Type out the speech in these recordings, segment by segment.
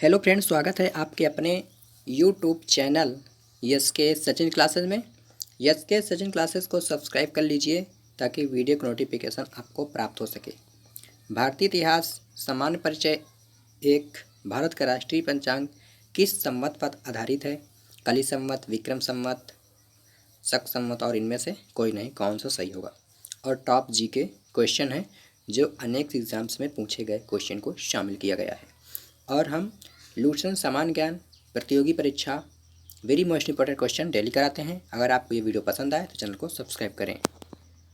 Hello friends, स्वागत है आपके अपने यूट्यूब चैनल यस के सचिन क्लासेस में। यस के सचिन क्लासेस को सब्सक्राइब कर लीजिए ताकि वीडियो का नोटिफिकेशन आपको प्राप्त हो सके। भारतीय इतिहास सामान्य परिचय। एक, भारत का राष्ट्रीय पंचांग किस संवत पर आधारित है? कली संवत, विक्रम संवत, शक संवत और इनमें से कोई नहीं, कौन सा सही होगा? और टॉप जी के क्वेश्चन है जो अनेक एग्जाम्स में पूछे गए क्वेश्चन को शामिल किया गया है। और हम लूसन सामान्य ज्ञान प्रतियोगी परीक्षा very most important question daily कराते हैं। अगर आपको ये वीडियो पसंद आए तो चैनल को सब्सक्राइब करें।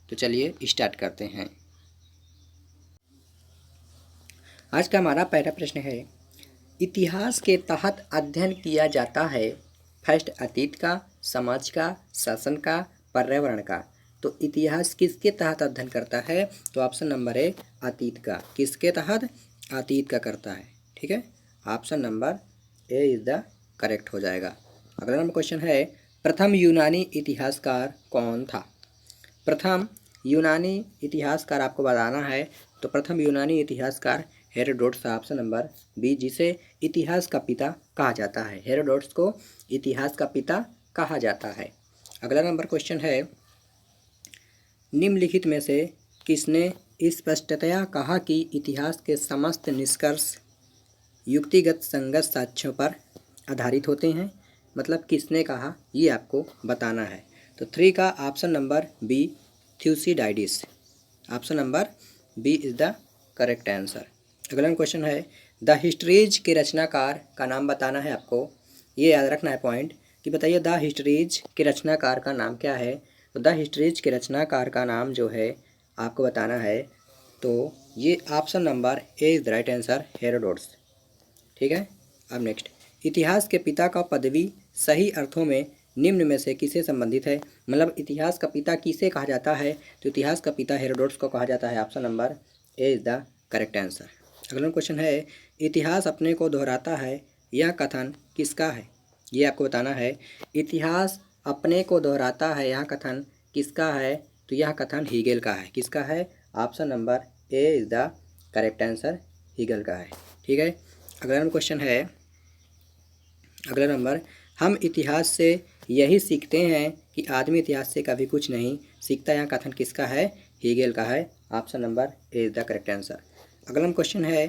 तो चलिए स्टार्ट करते हैं। आज का हमारा पहला प्रश्न है, इतिहास के तहत अध्ययन किया जाता है फर्स्ट अतीत का, समाज का, शासन का, पर्यावरण का। तो इतिहास किसके तहत अध्ययन करता है? तो ऑप्शन नंबर ए अतीत का। किसके तहत? अतीत का करता है। ठीक है, option number A is the correct हो जाएगा। अगला नंबर क्वेश्चन है, प्रथम यूनानी इतिहासकार कौन था? प्रथम यूनानी इतिहासकार आपको बताना है। तो प्रथम यूनानी इतिहासकार हेरोडोटस, ऑप्शन नंबर बी, जिसे इतिहास का पिता कहा जाता है। हेरोडोटस को इतिहास का पिता कहा जाता है। अगला नंबर क्वेश्चन है, निम्नलिखित में से किसने स्पष्टतया कहा कि इतिहास के समस्त निष्कर्ष युक्तिगत संगत साक्ष्यों पर आधारित होते हैं? मतलब किसने कहा, ये आपको बताना है। तो 3 का option number B, Thucydides. Option number B is the correct answer. अगला क्वेश्चन है, द हिस्ट्रीज के रचनाकार का नाम बताना है आपको। ये याद रखना है पॉइंट कि बताइए द हिस्ट्रीज के रचनाकार का नाम क्या है। तो द हिस्ट्रीज के रचनाकार का नाम जो है आपको बताना है। तो ये option number A is the right answer, Herodotus. ठीक है, अब नेक्स्ट, इतिहास के पिता का पदवी सही अर्थों में निम्न में से किसे संबंधित है? मतलब इतिहास का पिता किसे कहा जाता है? तो इतिहास का पिता हेरोडोटस को कहा जाता है। Option number A is the correct answer. अगला क्वेश्चन है, इतिहास अपने को दोहराता है, यह कथन किसका है? ये आपको बताना है। इतिहास अपने को दोहराता है, यह कथन किसका है? तो यह कथन हीगेल का है। किसका है? Option number A is the correct answer, Hegel का है। ठीक है, अगला क्वेश्चन है, अगला नंबर, हम इतिहास से यही सीखते हैं कि आदमी इतिहास से कभी कुछ नहीं सीखता, यह कथन किसका है? हीगेल का है। Option number A is the correct answer. अगला क्वेश्चन है,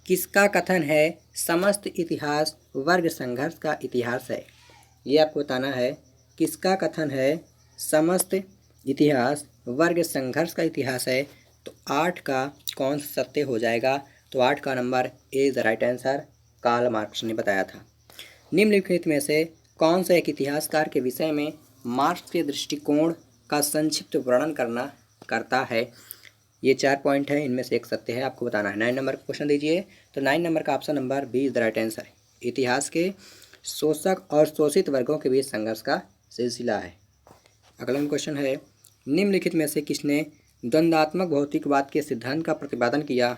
किसका कथन है समस्त इतिहास वर्ग संघर्ष का इतिहास है? ये आपको बताना है। किसका कथन है समस्त इतिहास वर्ग संघर्ष का इतिहास है? तो 8 का कौन सा सत्य हो जाएगा? तो 8 का number A is the right answer, Karl Marx ने बताया था। निम्नलिखित में से कौन सा एक इतिहासकार के विषय में मार्क्स के दृष्टिकोण का संक्षिप्त वर्णन करता है? ये 4 पॉइंट है, इनमें से एक सत्य है, आपको बताना है। 9 नंबर का क्वेश्चन दीजिए। तो 9 नंबर का option number B is the right answer, इतिहास के शोषक और शोषित वर्गों के बीच संघर्ष का सिलसिला है। अगला क्वेश्चन है, निम्नलिखित में से किसने द्वंद्वात्मक भौतिकवाद के सिद्धांत का प्रतिपादन किया?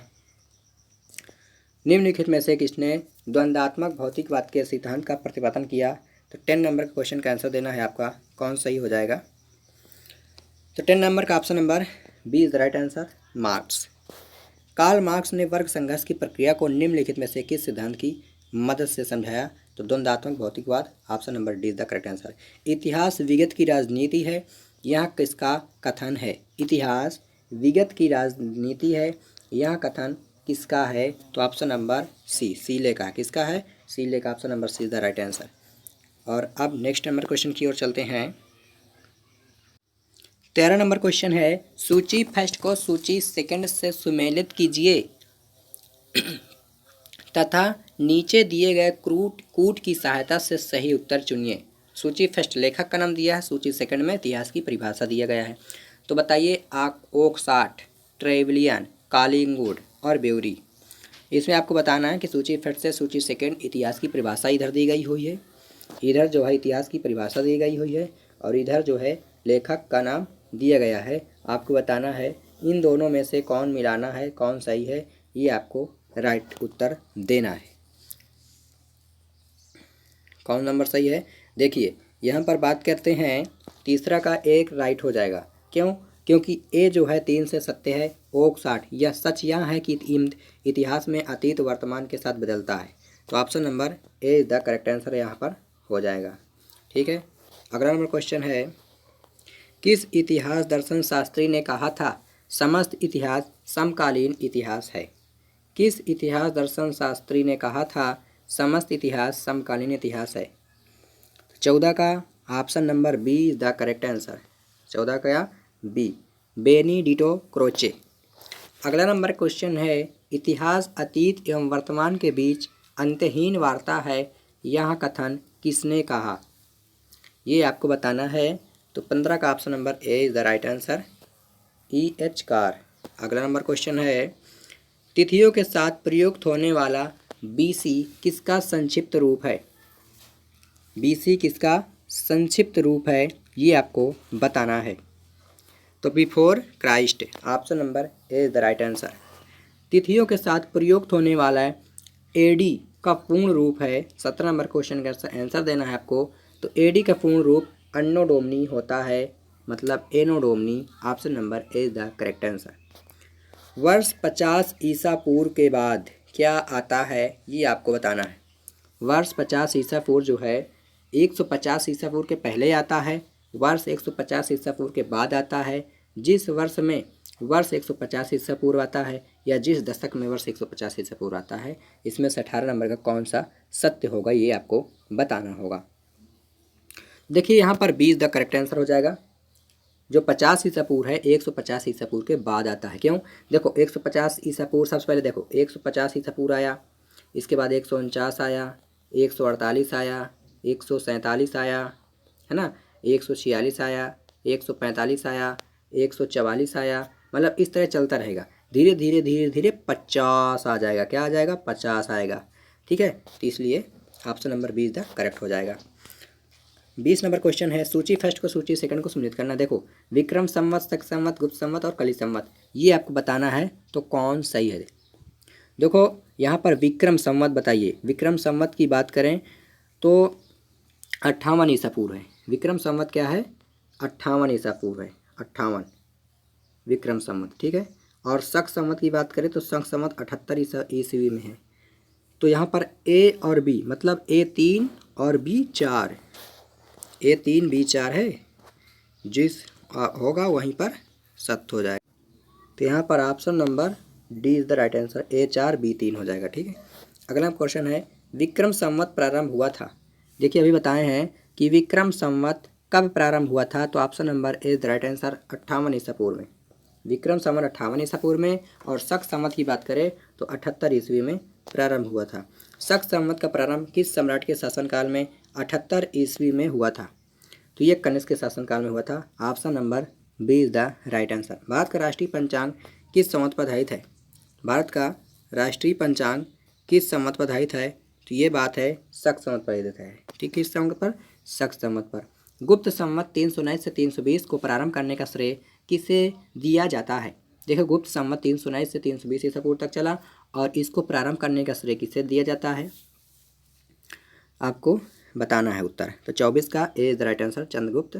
निम्नलिखित में से किसने द्वंद्वात्मक भौतिकवाद के सिद्धांत का प्रतिपादन किया? तो 10 नंबर का क्वेश्चन का आंसर देना है आपका, कौन सही हो जाएगा? तो 10 नंबर का option number B is the right answer, Marx. Karl Marx ने वर्ग संघर्ष की प्रक्रिया को निम्नलिखित में से किस सिद्धांत की मदद से समझाया? तो द्वंद्वात्मक भौतिकवाद। Option number D is the correct answer. इतिहास विगत की राजनीति है, यह किसका कथन है? इतिहास विगत की राजनीति है, यह कथन किसका है? तो ऑप्शन नंबर सी, सीले का। किसका है? सीले का। Option number C is the right answer. और अब नेक्स्ट नंबर क्वेश्चन की ओर चलते हैं। 13 नंबर क्वेश्चन है, सूची फर्स्ट को सूची सेकंड से सुमेलित कीजिए तथा नीचे दिए गए कूट की सहायता से सही उत्तर चुनिए। सूची फर्स्ट लेखक का नाम दिया है, सूची सेकंड में इतिहास की परिभाषा दिया गया है। तो बताइए ओकसाट, ट्रेवलियन, कालिंगुड और ब्यूरी। इसमें आपको बताना है कि सूची फर्स्ट से सूची सेकंड इतिहास की परिभाषा इधर दी गई हुई है, इधर जो है इतिहास की परिभाषा दी गई हुई है, और इधर जो है लेखक का नाम दिया गया है। आपको बताना है इन दोनों में से कौन मिलाना है, कौन सही है, ये आपको राइट उत्तर देना है। कौन नंबर सही है? देखिए यहाँ पर बात करते हैं, तीसरा का एक राइट हो जाएगा। क्यों? क्योंकि ए जो है 3 से सत्य है। ओकसाट, यह सच यह है कि इतिहास में अतीत वर्तमान के साथ बदलता है। तो option number A is the correct answer यहाँ पर हो जाएगा। ठीक है, अगला नंबर क्वेश्चन है, किस इतिहास दर्शन शास्त्री ने कहा था समस्त इतिहास समकालीन इतिहास है? किस इतिहास दर्शन शास्त्री ने कहा था समस्त इतिहास समकालीन इतिहास है? 14 का option number B is the correct answer. 14 का बी, बेनिडिटो क्रोचे। अगला नंबर क्वेश्चन है, इतिहास अतीत एवं वर्तमान के बीच अंतहीन वार्ता है, यह कथन किसने कहा? ये आपको बताना है। तो 15 का option number A is the right answer, E H car. अगला नंबर क्वेश्चन है, तिथियों के साथ प्रयुक्त होने वाला बीसी किसका संक्षिप्त रूप है? बीसी किसका संक्षिप्त रूप है, ये आपको बताना है। तो before Christ, option number A is the right answer. तिथियों के साथ प्रयुक्त होने वाला एडी का पूर्ण रूप है। 17 नंबर क्वेश्चन का आंसर देना है आपको। तो एडी का पूर्ण रूप अन्नो डोमनी होता है, मतलब anno Domini. Option number A is the correct answer. वर्ष 50 ईसा पूर्व के बाद क्या आता है, ये आपको बताना है। वर्ष 50 ईसा पूर्व जो है 150 ईसा पूर्व के पहले आता है, वर्ष 150 ईसा पूर्व के बाद आता है। जिस वर्ष में वर्ष 150 ईसा पूर्व आता है या जिस दशक में वर्ष 150 ईसा पूर्व आता है, इसमें से 18 नंबर का कौन सा सत्य होगा, ये आपको बताना होगा। देखिए यहाँ पर 20 द करेक्ट आंसर हो जाएगा। जो 50 ईसा पूर्व है 150 ईसा पूर्व के बाद आता है। क्यों? देखो 150 ईसा पूर्व, सबसे पहले देखो 150 ईसा पूर्व आया, इसके बाद 149 आया, 148 आया, 147 आया, है ना, 146 आया, 145 आया, 144 आया, मतलब इस तरह चलता रहेगा। धीरे धीरे धीरे धीरे 50 आ जाएगा। क्या आ जाएगा? 50 आएगा। ठीक है, तो इसलिए ऑप्शन नंबर 20 द करेक्ट हो जाएगा। 20 नंबर क्वेश्चन है, सूची फर्स्ट को सूची सेकंड को सम्मिलित करना। देखो विक्रम संवत, शक संवत, गुप्त संवत और कली संवत, ये आपको बताना है तो कौन सही है। देखो यहाँ पर विक्रम संवत बताइए। विक्रम संवत की बात करें तो 58 ईसा पूर्व है। विक्रम संवत क्या है? 58 ईसा पूर्व है, 58 विक्रम संवत। ठीक है, और शक संवत की बात करें तो शक संवत 78 ईस्वी में है। तो यहाँ पर ए और बी, मतलब ए 3 और बी 4, ए 3 बी 4 है, जिस होगा वहीं पर सत्य हो जाएगा। तो यहाँ पर option number D is the right answer, A 4 B 3 हो जाएगा। ठीक है, अगला क्वेश्चन है, विक्रम संवत प्रारंभ हुआ था। देखिए अभी बताए हैं कि विक्रम संवत कब प्रारंभ हुआ था, तो option number A is the right answer, 58 ईसा पूर्व में। विक्रम संवत 58 ईसा पूर्व में, और शक संवत की बात करें तो 78 ईस्वी में प्रारंभ हुआ था। शक संवत का प्रारंभ किस सम्राट के शासनकाल में? 78 ईस्वी में हुआ था। तो ये कनिष्क के शासनकाल में हुआ था। Option number B is the right answer. Bharat का राष्ट्रीय पंचांग किस संवत पर आधारित है? भारत का राष्ट्रीय पंचांग किस संवत पर आधारित है? तो ये बात है शक संवत पर आधारित है। ठीक, किस संवत पर? शक संवत पर। गुप्त संवत 319 से 320 को प्रारंभ करने का श्रेय किसे दिया जाता है? देखो गुप्त संवत 319 से 320 ईसा पूर्व तक चला, और इसको प्रारंभ करने का श्रेय किसे दिया जाता है, आपको बताना है उत्तर। तो 24 का A is the right answer, Chandragupta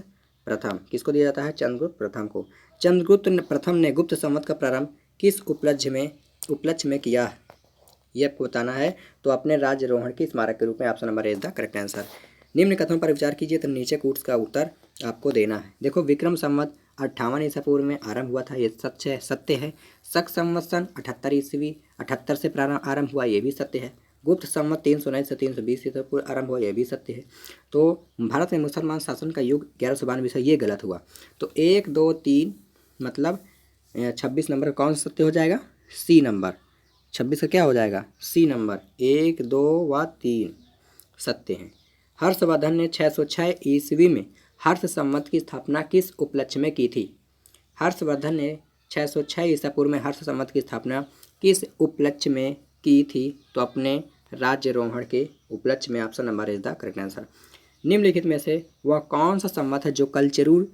प्रथम। किसको दिया जाता है? चंद्रगुप्त प्रथम को। चंद्रगुप्त प्रथम ने गुप्त संवत का प्रारंभ किस उपलक्ष्य में किया, ये आपको बताना है। तो अपने राज्यरोहण की स्मारक के रूप में। Option number A is the correct answer. निम्न कथनों पर विचार कीजिए, तो नीचे कूट्स का उत्तर आपको देना है। देखो विक्रम संवत 58 ईसा पूर्व में आरंभ हुआ था, ये सत्य है। शक संवत सन 78 ईस्वी 78 से प्रारंभ आरंभ हुआ, ये भी सत्य है। गुप्त संवत 319 से 320 ईसा पूर्व आरंभ हुआ, यह भी सत्य है। तो भारत में मुसलमान शासन का युग 1192 ईसा, ये गलत हुआ। तो 1 2 3 मतलब 26 नंबर कौन सा सत्य हो जाएगा? सी नंबर। 26 का क्या हो जाएगा? सी नंबर। 1 2 व 3 सत्य हैं। हर्षवर्धन ने 606 ईस्वी में हर्ष संवत की स्थापना किस उपलक्ष्य में की थी? हर्षवर्धन ने 606 ईसा पूर्व में हर्ष संवत की स्थापना किस उपलक्ष्य में की थी? तो अपने राज्यरोहण के उपलक्ष्य में। Option number is the correct answer. निम्नलिखित में से वह कौन सा संवत है जो कलचरूल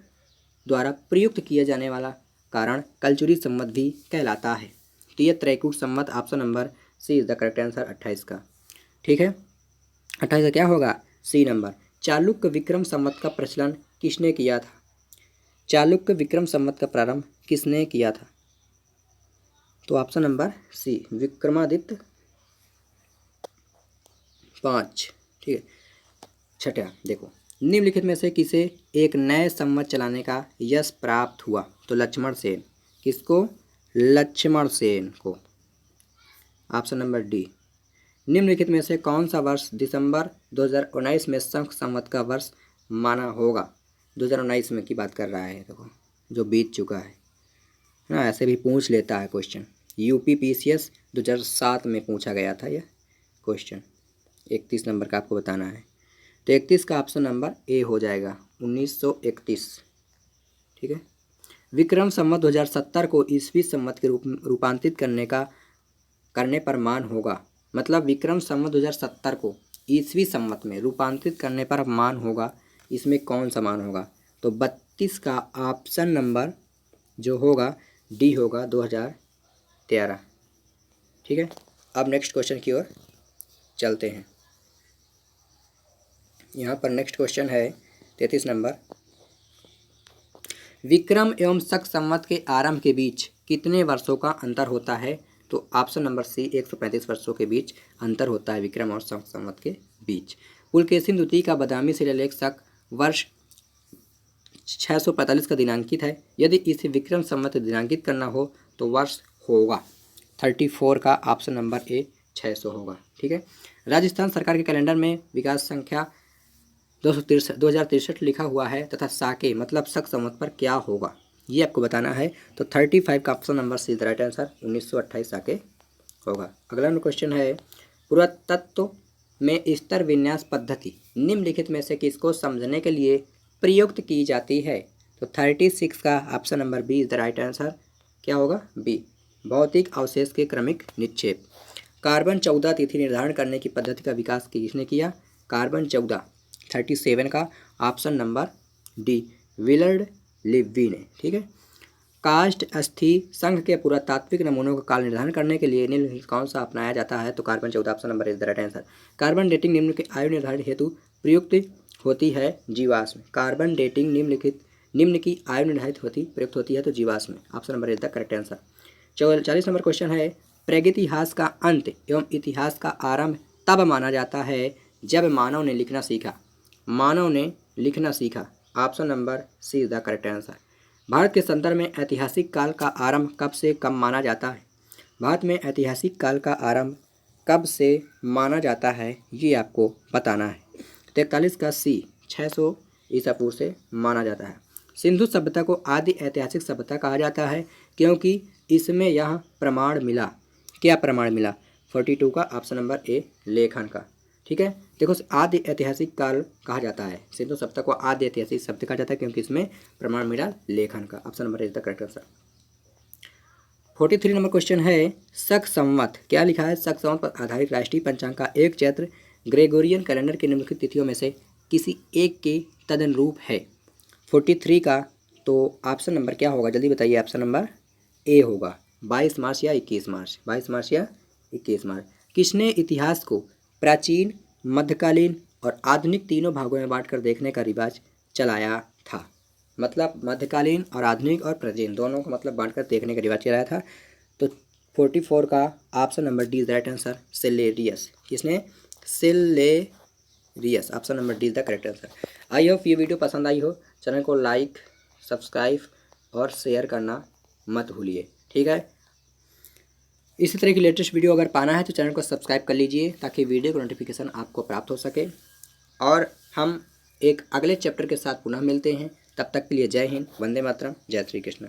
द्वारा प्रयुक्त किया जाने वाला कारण कलचुरी संवत भी कहलाता है? तो ये त्रैकूट संवत। Option number C is the correct answer, 28 का। ठीक है, 28 का क्या होगा? सी नंबर। चालुक्य विक्रम संवत का प्रचलन किसने किया था? चालुक्य विक्रम संवत का प्रारंभ किसने किया था? तो ऑप्शन नंबर सी, विक्रमादित्य 5। ठीक है। छठा देखो, निम्नलिखित में से किसे एक नए संवत चलाने का यश प्राप्त हुआ? तो लक्ष्मण सेन। किसको? लक्ष्मण सेन को। Option number D. निम्नलिखित में से कौन सा वर्ष दिसंबर 2019 में शंख संवत का वर्ष माना होगा? 2019 में की बात कर रहा है, देखो जो बीत चुका है ना। ऐसे भी पूछ लेता है क्वेश्चन। UPPCS 2007 में पूछा गया था यह क्वेश्चन। 31 नंबर का आपको बताना है। तो 31 का ऑप्शन नंबर ए हो जाएगा, 1931। ठीक है। विक्रम संवत 2070 को ईसवी संवत के रूपांतरित करने पर मान होगा। मतलब विक्रम संवत 2070 को ईसवी संवत में रूपांतरित करने पर मान होगा। इसमें कौन सा मान होगा? तो 32 का ऑप्शन नंबर जो होगा डी होगा, 2013। ठीक है। अब नेक्स्ट क्वेश्चन की ओर चलते हैं। यहाँ पर नेक्स्ट क्वेश्चन है 33 नंबर। विक्रम एवं शक संवत के आरंभ के बीच कितने वर्षों का अंतर होता है? तो ऑप्शन नंबर सी, 135 वर्षों के बीच अंतर होता है विक्रम और शक संवत के बीच। पुलकेशिन द्वितीय का बदामी शिलालेख शक वर्ष 645 का दिनांकित है। यदि इसे विक्रम संवत दिनांकित करना हो तो वर्ष होगा 34 का ऑप्शन नंबर ए 600 होगा। ठीक है। राजस्थान सरकार के कैलेंडर में विकास संख्या 2063 लिखा हुआ है तथा साके मतलब शक संवत पर क्या होगा, ये आपको बताना है। तो 35 का option number C right answer, 1928 साके होगा। अगला क्वेश्चन है, पुरातत्व में स्तर विन्यास पद्धति निम्नलिखित में से किसको समझने के लिए प्रयुक्त की जाती है? तो 36 का option number B is the right answer. क्या होगा? बी, भौतिक अवशेष के क्रमिक निक्षेप। कार्बन 14 तिथि निर्धारण करने की पद्धति का विकास किसने किया? कार्बन 14, 37 का ऑप्शन नंबर डी, विलर्ड लिव्वी ने। ठीक है। काष्ठ अस्थि संघ के पुरातात्विक नमूनों का काल निर्धारण करने के लिए निम्नलिखित कौन सा अपनाया जाता है? तो carbon 14 option number is the right answer. Carbon dating निम्न के आयु निर्धारण हेतु प्रयुक्त होती है जीवाश्म। कार्बन डेटिंग निम्न की आयु निर्धारित प्रयुक्त होती है तो जीवाश्म। Option number is the correct answer. 40 number question है, प्रागैतिहासिक का अंत एवं इतिहास का आरंभ तब माना जाता है जब मानव ने लिखना सीखा। मानव ने लिखना सीखा। Option number C is the correct answer. Bharat के संदर्भ में ऐतिहासिक काल का आरंभ कब से कब माना जाता है? भारत में ऐतिहासिक काल का आरंभ कब से माना जाता है ये आपको बताना है। 43 का सी, 600 ईसा पूर्व से माना जाता है। सिंधु सभ्यता को आदि ऐतिहासिक सभ्यता कहा जाता है क्योंकि इसमें यह प्रमाण मिला। क्या प्रमाण मिला? 42 का ऑप्शन नंबर ए, लेखन का। ठीक है। देखो, आदि ऐतिहासिक काल कहा जाता है, सिंधु सभ्यता को आदि ऐतिहासिक सभ्यता कहा जाता है क्योंकि इसमें प्रमाण मिला लेखन का। Option number is the correct answer. 43 number question है, शक संवत क्या लिखा है? शक संवत पर आधारित राष्ट्रीय पंचांग का एक चैत्र ग्रेगोरियन कैलेंडर की निम्नलिखित तिथियों में से किसी एक के तदनुरूप है। 43 का तो ऑप्शन नंबर क्या होगा, जल्दी बताइए। ऑप्शन नंबर ए होगा, 22 मार्च या 21 मार्च। 22 मार्च या 21 मार्च। किसने इतिहास को प्राचीन, मध्यकालीन और आधुनिक तीनों भागों में बांटकर देखने का रिवाज चलाया था? मतलब मध्यकालीन और आधुनिक और प्राचीन दोनों को मतलब बांटकर देखने का रिवाज चलाया था। तो 44 का option number D is right answer, सिलेरियस। किसने? सिलेरियस। Option number D is the correct answer. I hope ये वीडियो पसंद आई हो। चैनल को लाइक, सब्सक्राइब और शेयर करना मत भूलिए। ठीक है। इसी तरह की लेटेस्ट वीडियो अगर पाना है तो चैनल को सब्सक्राइब कर लीजिए ताकि वीडियो का नोटिफिकेशन आपको प्राप्त हो सके। और हम एक अगले चैप्टर के साथ पुनः मिलते हैं। तब तक के लिए जय हिंद, वंदे मातरम, जय श्री कृष्ण।